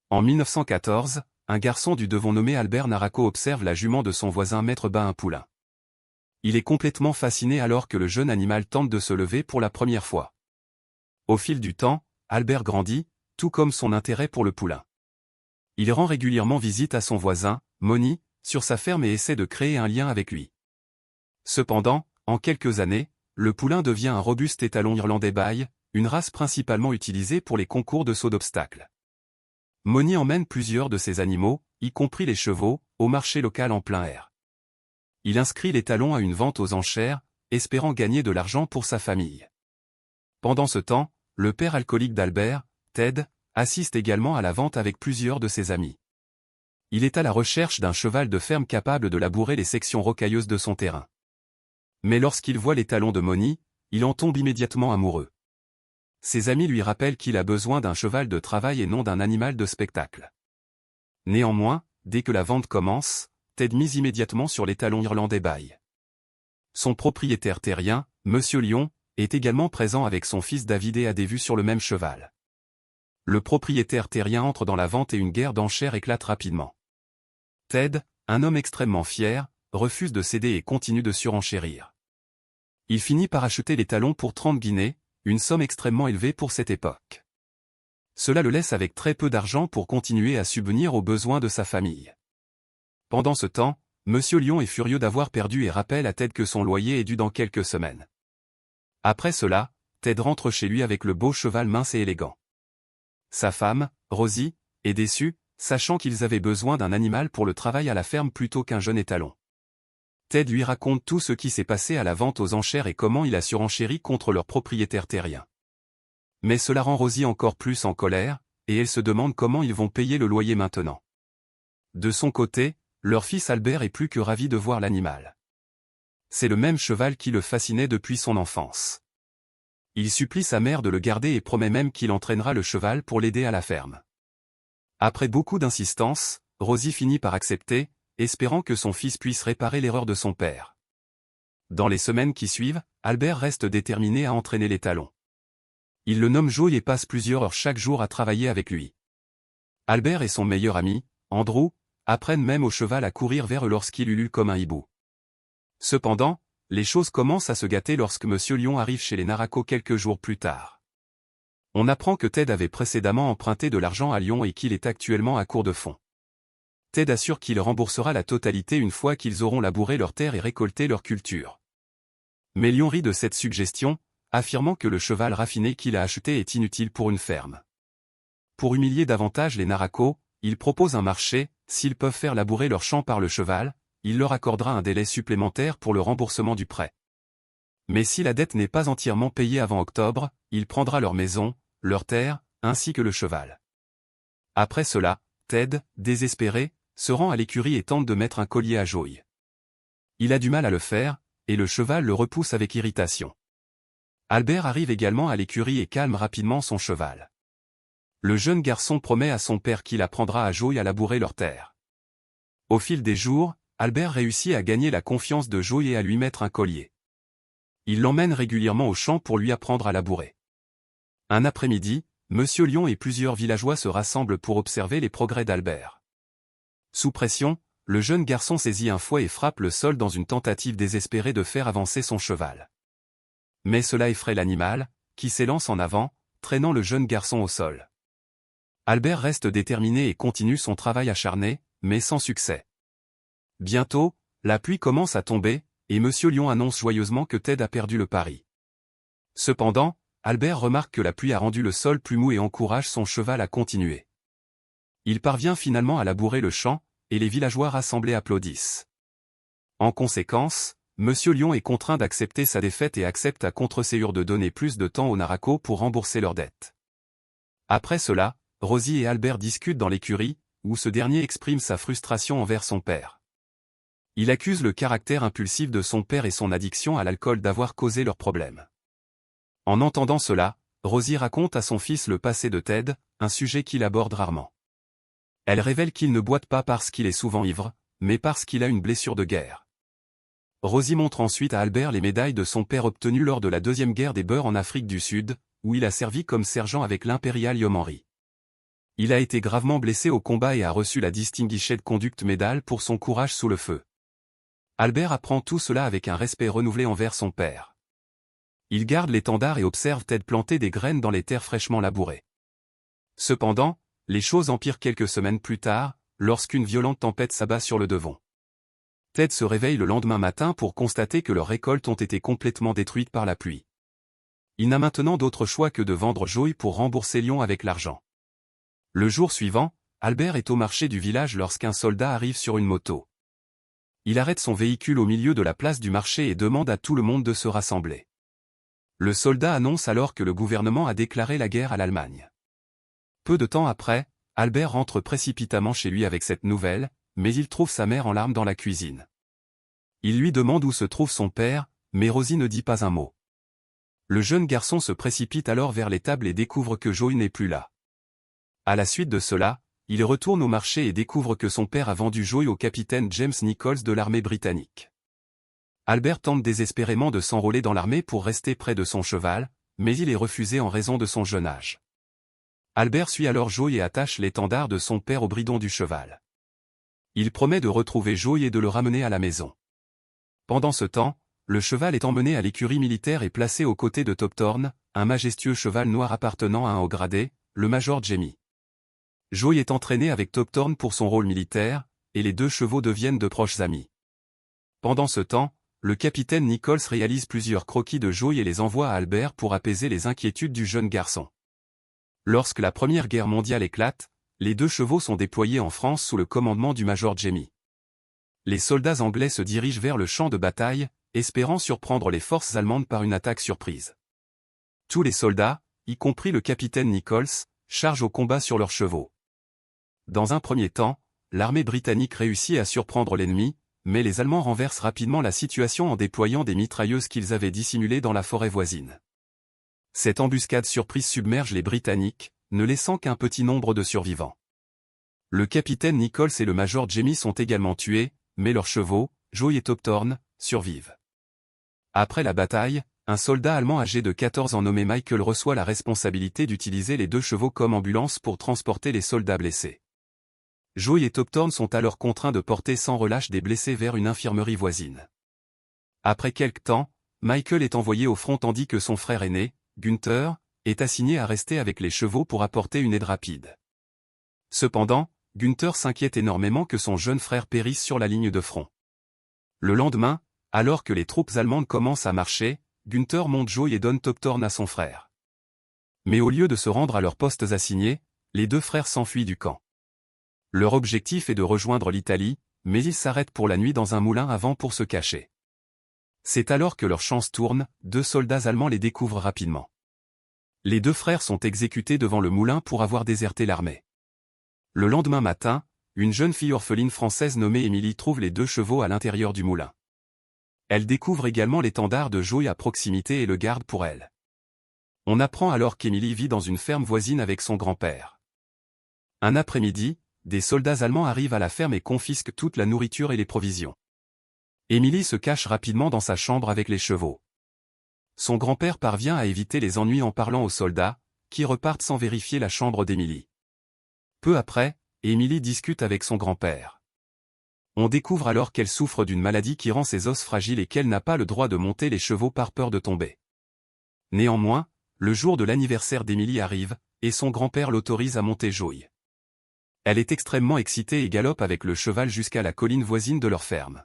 En 1914, un garçon du Devon nommé Albert Narako observe la jument de son voisin mettre bas un poulain. Il est complètement fasciné alors que le jeune animal tente de se lever pour la première fois. Au fil du temps, Albert grandit, tout comme son intérêt pour le poulain. Il rend régulièrement visite à son voisin, Moni, sur sa ferme et essaie de créer un lien avec lui. Cependant, en quelques années, le poulain devient un robuste étalon irlandais Bay, une race principalement utilisée pour les concours de saut d'obstacles. Moni emmène plusieurs de ses animaux, y compris les chevaux, au marché local en plein air. Il inscrit l'étalon à une vente aux enchères, espérant gagner de l'argent pour sa famille. Pendant ce temps, le père alcoolique d'Albert, Ted, assiste également à la vente avec plusieurs de ses amis. Il est à la recherche d'un cheval de ferme capable de labourer les sections rocailleuses de son terrain. Mais lorsqu'il voit l'étalon de Moni, il en tombe immédiatement amoureux. Ses amis lui rappellent qu'il a besoin d'un cheval de travail et non d'un animal de spectacle. Néanmoins, dès que la vente commence, Ted mise immédiatement sur l'étalon irlandais Bay. Son propriétaire terrien, Monsieur Lion, est également présent avec son fils David et a des vues sur le même cheval. Le propriétaire terrien entre dans la vente et une guerre d'enchères éclate rapidement. Ted, un homme extrêmement fier, refuse de céder et continue de surenchérir. Il finit par acheter l'étalon pour 30 guinées, une somme extrêmement élevée pour cette époque. Cela le laisse avec très peu d'argent pour continuer à subvenir aux besoins de sa famille. Pendant ce temps, Monsieur Lion est furieux d'avoir perdu et rappelle à Ted que son loyer est dû dans quelques semaines. Après cela, Ted rentre chez lui avec le beau cheval mince et élégant. Sa femme, Rosie, est déçue, sachant qu'ils avaient besoin d'un animal pour le travail à la ferme plutôt qu'un jeune étalon. Ted lui raconte tout ce qui s'est passé à la vente aux enchères et comment il a surenchéri contre leur propriétaire terrien. Mais cela rend Rosie encore plus en colère, et elle se demande comment ils vont payer le loyer maintenant. De son côté, leur fils Albert est plus que ravi de voir l'animal. C'est le même cheval qui le fascinait depuis son enfance. Il supplie sa mère de le garder et promet même qu'il entraînera le cheval pour l'aider à la ferme. Après beaucoup d'insistance, Rosie finit par accepter, espérant que son fils puisse réparer l'erreur de son père. Dans les semaines qui suivent, Albert reste déterminé à entraîner l'étalon. Il le nomme Joey et passe plusieurs heures chaque jour à travailler avec lui. Albert et son meilleur ami, Andrew, apprennent même au cheval à courir vers eux lorsqu'il ulule comme un hibou. Cependant, les choses commencent à se gâter lorsque Monsieur Lion arrive chez les Narako quelques jours plus tard. On apprend que Ted avait précédemment emprunté de l'argent à Lion et qu'il est actuellement à court de fonds. Ted assure qu'il remboursera la totalité une fois qu'ils auront labouré leurs terres et récolté leur culture. Mais Lion rit de cette suggestion, affirmant que le cheval raffiné qu'il a acheté est inutile pour une ferme. Pour humilier davantage les Narako, il propose un marché, s'ils peuvent faire labourer leurs champs par le cheval, il leur accordera un délai supplémentaire pour le remboursement du prêt. Mais si la dette n'est pas entièrement payée avant octobre, il prendra leur maison, leurs terres, ainsi que le cheval. Après cela, Ted, désespéré, se rend à l'écurie et tente de mettre un collier à Joey. Il a du mal à le faire, et le cheval le repousse avec irritation. Albert arrive également à l'écurie et calme rapidement son cheval. Le jeune garçon promet à son père qu'il apprendra à Joey à labourer leurs terres. Au fil des jours, Albert réussit à gagner la confiance de Joey et à lui mettre un collier. Il l'emmène régulièrement au champ pour lui apprendre à labourer. Un après-midi, Monsieur Lion et plusieurs villageois se rassemblent pour observer les progrès d'Albert. Sous pression, le jeune garçon saisit un fouet et frappe le sol dans une tentative désespérée de faire avancer son cheval. Mais cela effraie l'animal, qui s'élance en avant, traînant le jeune garçon au sol. Albert reste déterminé et continue son travail acharné, mais sans succès. Bientôt, la pluie commence à tomber, et Monsieur Lion annonce joyeusement que Ted a perdu le pari. Cependant, Albert remarque que la pluie a rendu le sol plus mou et encourage son cheval à continuer. Il parvient finalement à labourer le champ, et les villageois rassemblés applaudissent. En conséquence, Monsieur Lion est contraint d'accepter sa défaite et accepte à contre-séance de donner plus de temps aux Narako pour rembourser leurs dettes. Après cela, Rosie et Albert discutent dans l'écurie, où ce dernier exprime sa frustration envers son père. Il accuse le caractère impulsif de son père et son addiction à l'alcool d'avoir causé leurs problèmes. En entendant cela, Rosie raconte à son fils le passé de Ted, un sujet qu'il aborde rarement. Elle révèle qu'il ne boite pas parce qu'il est souvent ivre, mais parce qu'il a une blessure de guerre. Rosie montre ensuite à Albert les médailles de son père obtenues lors de la Deuxième Guerre des Beurs en Afrique du Sud, où il a servi comme sergent avec l'Imperial Yeomanry. Il a été gravement blessé au combat et a reçu la Distinguished Conduct Medal pour son courage sous le feu. Albert apprend tout cela avec un respect renouvelé envers son père. Il garde l'étendard et observe Ted planter des graines dans les terres fraîchement labourées. Cependant, les choses empirent quelques semaines plus tard, lorsqu'une violente tempête s'abat sur le Devon. Ted se réveille le lendemain matin pour constater que leurs récoltes ont été complètement détruites par la pluie. Il n'a maintenant d'autre choix que de vendre Joey pour rembourser Lyon avec l'argent. Le jour suivant, Albert est au marché du village lorsqu'un soldat arrive sur une moto. Il arrête son véhicule au milieu de la place du marché et demande à tout le monde de se rassembler. Le soldat annonce alors que le gouvernement a déclaré la guerre à l'Allemagne. Peu de temps après, Albert rentre précipitamment chez lui avec cette nouvelle, mais il trouve sa mère en larmes dans la cuisine. Il lui demande où se trouve son père, mais Rosie ne dit pas un mot. Le jeune garçon se précipite alors vers l'étable et découvre que Joey n'est plus là. À la suite de cela, il retourne au marché et découvre que son père a vendu Joey au capitaine James Nichols de l'armée britannique. Albert tente désespérément de s'enrôler dans l'armée pour rester près de son cheval, mais il est refusé en raison de son jeune âge. Albert suit alors Joey et attache l'étendard de son père au bridon du cheval. Il promet de retrouver Joey et de le ramener à la maison. Pendant ce temps, le cheval est emmené à l'écurie militaire et placé aux côtés de Topthorne, un majestueux cheval noir appartenant à un haut gradé, le major Jamie. Joey est entraîné avec Topthorne pour son rôle militaire, et les deux chevaux deviennent de proches amis. Pendant ce temps, le capitaine Nichols réalise plusieurs croquis de Joey et les envoie à Albert pour apaiser les inquiétudes du jeune garçon. Lorsque la Première Guerre mondiale éclate, les deux chevaux sont déployés en France sous le commandement du major Jamie. Les soldats anglais se dirigent vers le champ de bataille, espérant surprendre les forces allemandes par une attaque surprise. Tous les soldats, y compris le capitaine Nichols, chargent au combat sur leurs chevaux. Dans un premier temps, l'armée britannique réussit à surprendre l'ennemi, mais les Allemands renversent rapidement la situation en déployant des mitrailleuses qu'ils avaient dissimulées dans la forêt voisine. Cette embuscade surprise submerge les Britanniques, ne laissant qu'un petit nombre de survivants. Le capitaine Nichols et le major Jamie sont également tués, mais leurs chevaux, Joey et Topthorne, survivent. Après la bataille, un soldat allemand âgé de 14 ans nommé Michael reçoit la responsabilité d'utiliser les deux chevaux comme ambulance pour transporter les soldats blessés. Joey et Topthorne sont alors contraints de porter sans relâche des blessés vers une infirmerie voisine. Après quelque temps, Michael est envoyé au front tandis que son frère aîné, Günther, est assigné à rester avec les chevaux pour apporter une aide rapide. Cependant, Günther s'inquiète énormément que son jeune frère périsse sur la ligne de front. Le lendemain, alors que les troupes allemandes commencent à marcher, Günther monte Joey et donne Topthorne à son frère. Mais au lieu de se rendre à leurs postes assignés, les deux frères s'enfuient du camp. Leur objectif est de rejoindre l'Italie, mais ils s'arrêtent pour la nuit dans un moulin à vent pour se cacher. C'est alors que leur chance tourne, deux soldats allemands les découvrent rapidement. Les deux frères sont exécutés devant le moulin pour avoir déserté l'armée. Le lendemain matin, une jeune fille orpheline française nommée Émilie trouve les deux chevaux à l'intérieur du moulin. Elle découvre également l'étendard de Joey à proximité et le garde pour elle. On apprend alors qu'Émilie vit dans une ferme voisine avec son grand-père. Un après-midi, des soldats allemands arrivent à la ferme et confisquent toute la nourriture et les provisions. Émilie se cache rapidement dans sa chambre avec les chevaux. Son grand-père parvient à éviter les ennuis en parlant aux soldats, qui repartent sans vérifier la chambre d'Émilie. Peu après, Émilie discute avec son grand-père. On découvre alors qu'elle souffre d'une maladie qui rend ses os fragiles et qu'elle n'a pas le droit de monter les chevaux par peur de tomber. Néanmoins, le jour de l'anniversaire d'Émilie arrive, et son grand-père l'autorise à monter Joey. Elle est extrêmement excitée et galope avec le cheval jusqu'à la colline voisine de leur ferme.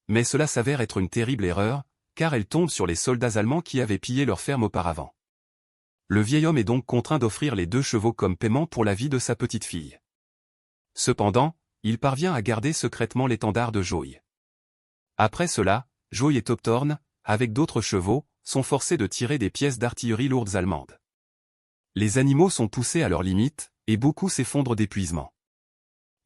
Mais cela s'avère être une terrible erreur, car elle tombe sur les soldats allemands qui avaient pillé leur ferme auparavant. Le vieil homme est donc contraint d'offrir les deux chevaux comme paiement pour la vie de sa petite fille. Cependant, il parvient à garder secrètement l'étendard de Joey. Après cela, Joey et Topthorne, avec d'autres chevaux, sont forcés de tirer des pièces d'artillerie lourdes allemandes. Les animaux sont poussés à leur limite, et beaucoup s'effondrent d'épuisement.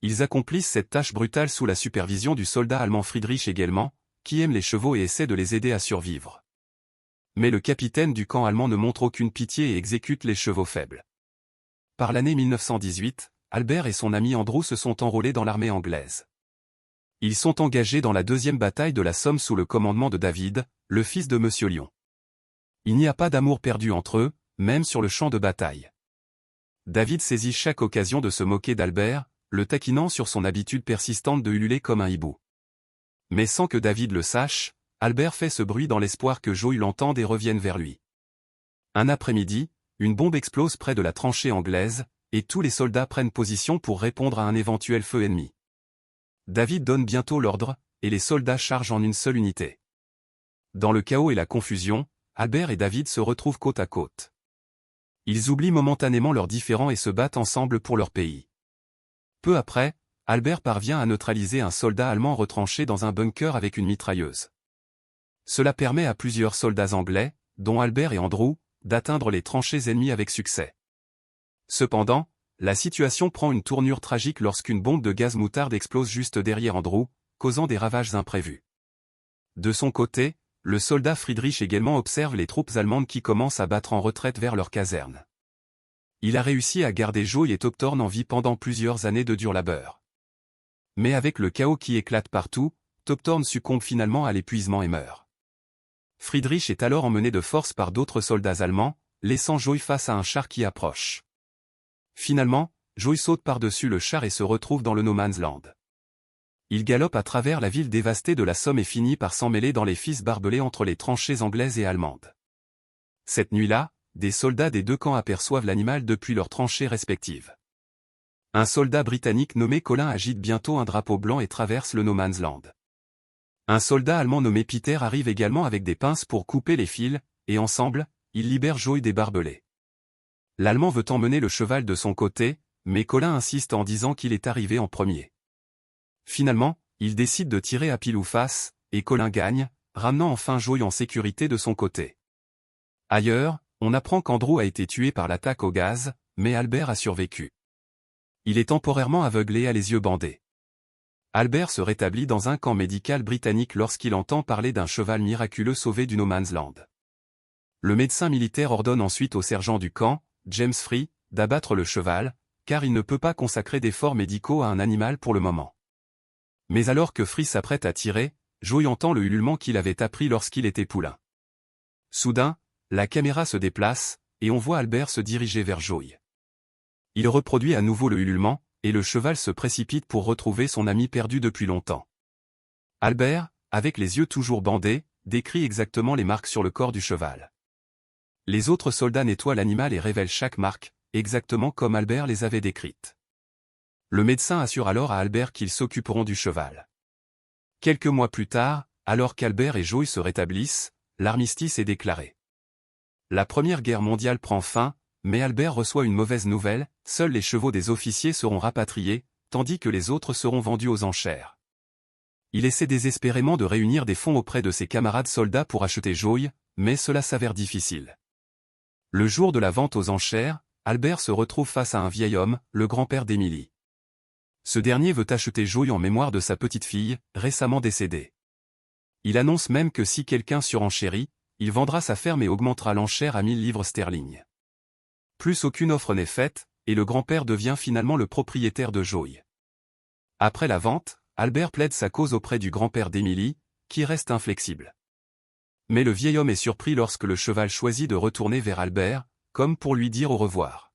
Ils accomplissent cette tâche brutale sous la supervision du soldat allemand Friedrich également, qui aime les chevaux et essaie de les aider à survivre. Mais le capitaine du camp allemand ne montre aucune pitié et exécute les chevaux faibles. Par l'année 1918, Albert et son ami Andrew se sont enrôlés dans l'armée anglaise. Ils sont engagés dans la deuxième bataille de la Somme sous le commandement de David, le fils de Monsieur Lyon. Il n'y a pas d'amour perdu entre eux, même sur le champ de bataille. David saisit chaque occasion de se moquer d'Albert, le taquinant sur son habitude persistante de ululer comme un hibou. Mais sans que David le sache, Albert fait ce bruit dans l'espoir que Joey l'entende et revienne vers lui. Un après-midi, une bombe explose près de la tranchée anglaise, et tous les soldats prennent position pour répondre à un éventuel feu ennemi. David donne bientôt l'ordre, et les soldats chargent en une seule unité. Dans le chaos et la confusion, Albert et David se retrouvent côte à côte. Ils oublient momentanément leurs différends et se battent ensemble pour leur pays. Peu après, Albert parvient à neutraliser un soldat allemand retranché dans un bunker avec une mitrailleuse. Cela permet à plusieurs soldats anglais, dont Albert et Andrew, d'atteindre les tranchées ennemies avec succès. Cependant, la situation prend une tournure tragique lorsqu'une bombe de gaz moutarde explose juste derrière Andrew, causant des ravages imprévus. De son côté, le soldat Friedrich également observe les troupes allemandes qui commencent à battre en retraite vers leur caserne. Il a réussi à garder Joey et Toptorn en vie pendant plusieurs années de dur labeur. Mais avec le chaos qui éclate partout, Toptorn succombe finalement à l'épuisement et meurt. Friedrich est alors emmené de force par d'autres soldats allemands, laissant Joey face à un char qui approche. Finalement, Joey saute par-dessus le char et se retrouve dans le No Man's Land. Il galope à travers la ville dévastée de la Somme et finit par s'emmêler dans les fils barbelés entre les tranchées anglaises et allemandes. Cette nuit-là, des soldats des deux camps aperçoivent l'animal depuis leurs tranchées respectives. Un soldat britannique nommé Colin agite bientôt un drapeau blanc et traverse le No Man's Land. Un soldat allemand nommé Peter arrive également avec des pinces pour couper les fils, et ensemble, ils libèrent Joey des barbelés. L'Allemand veut emmener le cheval de son côté, mais Colin insiste en disant qu'il est arrivé en premier. Finalement, il décide de tirer à pile ou face, et Colin gagne, ramenant enfin Joey en sécurité de son côté. Ailleurs, on apprend qu'Andrew a été tué par l'attaque au gaz, mais Albert a survécu. Il est temporairement aveuglé et a les yeux bandés. Albert se rétablit dans un camp médical britannique lorsqu'il entend parler d'un cheval miraculeux sauvé du No Man's Land. Le médecin militaire ordonne ensuite au sergent du camp, James Free, d'abattre le cheval, car il ne peut pas consacrer d'efforts médicaux à un animal pour le moment. Mais alors que Free s'apprête à tirer, Joey entend le ululement qu'il avait appris lorsqu'il était poulain. Soudain, la caméra se déplace, et on voit Albert se diriger vers Joey. Il reproduit à nouveau le ululement, et le cheval se précipite pour retrouver son ami perdu depuis longtemps. Albert, avec les yeux toujours bandés, décrit exactement les marques sur le corps du cheval. Les autres soldats nettoient l'animal et révèlent chaque marque, exactement comme Albert les avait décrites. Le médecin assure alors à Albert qu'ils s'occuperont du cheval. Quelques mois plus tard, alors qu'Albert et Joey se rétablissent, l'armistice est déclaré. La Première Guerre mondiale prend fin, mais Albert reçoit une mauvaise nouvelle, seuls les chevaux des officiers seront rapatriés, tandis que les autres seront vendus aux enchères. Il essaie désespérément de réunir des fonds auprès de ses camarades soldats pour acheter Joey, mais cela s'avère difficile. Le jour de la vente aux enchères, Albert se retrouve face à un vieil homme, le grand-père d'Emily. Ce dernier veut acheter Joey en mémoire de sa petite-fille, récemment décédée. Il annonce même que si quelqu'un surenchérit, il vendra sa ferme et augmentera l'enchère à 1000 livres sterling. Plus aucune offre n'est faite, et le grand-père devient finalement le propriétaire de Joey. Après la vente, Albert plaide sa cause auprès du grand-père d'Emily, qui reste inflexible. Mais le vieil homme est surpris lorsque le cheval choisit de retourner vers Albert, comme pour lui dire au revoir.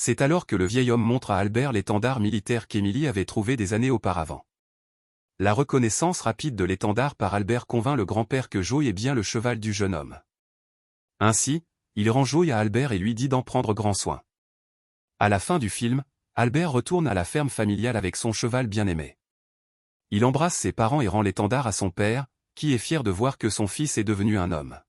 C'est alors que le vieil homme montre à Albert l'étendard militaire qu'Emily avait trouvé des années auparavant. La reconnaissance rapide de l'étendard par Albert convainc le grand-père que Joey est bien le cheval du jeune homme. Ainsi, il rend Joey à Albert et lui dit d'en prendre grand soin. À la fin du film, Albert retourne à la ferme familiale avec son cheval bien-aimé. Il embrasse ses parents et rend l'étendard à son père, qui est fier de voir que son fils est devenu un homme.